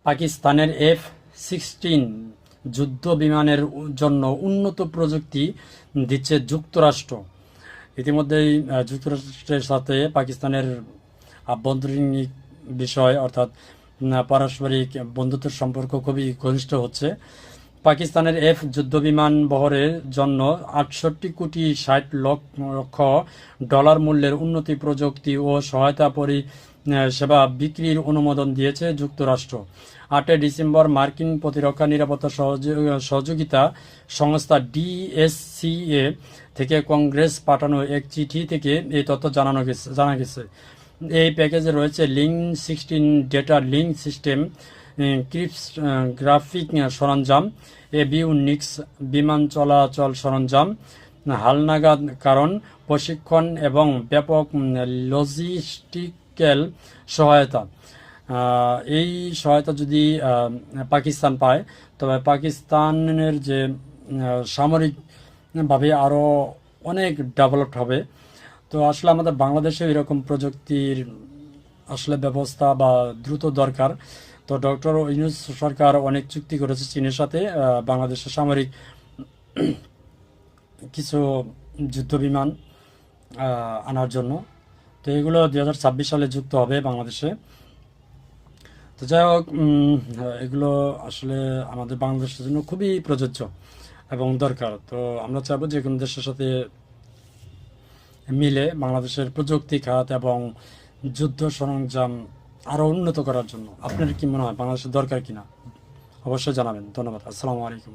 পাকিস্তানের F-16 যুদ্ধ বিমানের জন্য উন্নত প্রযুক্তি দিচ্ছে যুক্তরাষ্ট্র। ইতিমধ্যেই যুক্তরাষ্ট্রের সাথে পাকিস্তানের আভ্যন্তরীণ বিষয় অর্থাৎ পারস্পরিক বন্ধুত্বের সম্পর্ক খুবই ঘনিষ্ঠ হচ্ছে। পাকিস্তানের যুদ্ধবিমান বহরের জন্য ৬৮,৬০,০০,০০০ ডলার মূল্যের উন্নতি প্রযুক্তি ও সহায়তা পরিষেবা বিক্রির অনুমোদন দিয়েছে যুক্তরাষ্ট্র। ৮ ডিসেম্বর মার্কিন প্রতিরক্ষা নিরাপত্তা সহযোগিতা সংস্থা ডিএসসিএ থেকে কংগ্রেস পাঠানো এক চিঠি থেকে এই তথ্য জানা গেছে। এই প্যাকেজে রয়েছে লিঙ্ক-16 ডেটা লিঙ্ক সিস্টেম, ক্রিপ্টোগ্রাফিক সরঞ্জাম, এভিওনিক্স বিমান চলাচল সরঞ্জাম, হালনাগাদ কারণ প্রশিক্ষণ এবং ব্যাপক লজিস্টিক্যাল সহায়তা। এই সহায়তা যদি পাকিস্তান পায়, তবে পাকিস্তানের যে সামরিকভাবে আরও অনেক ডেভেলপড হবে। তো আসলে আমাদের বাংলাদেশে এরকম প্রযুক্তির আসলে ব্যবস্থা বা দ্রুত দরকার। তো ডক্টর ইউনূস সরকার অনেক চুক্তি করেছে চীনের সাথে বাংলাদেশের সামরিক কিছু যুদ্ধ বিমান আনার জন্য। তো এগুলো 2026 সালে যুক্ত হবে বাংলাদেশে। তো যাই হোক, এগুলো আসলে আমাদের বাংলাদেশের জন্য খুবই প্রযোজ্য এবং দরকার। তো আমরা চাইবো যে কোনো দেশের সাথে মিলে বাংলাদেশের প্রযুক্তি খাত এবং যুদ্ধ সরঞ্জাম আরও উন্নত করার জন্য। আপনার কি মনে হয় বাংলাদেশের দরকার কিনা? অবশ্যই জানাবেন। ধন্যবাদ। আসসালামু আলাইকুম।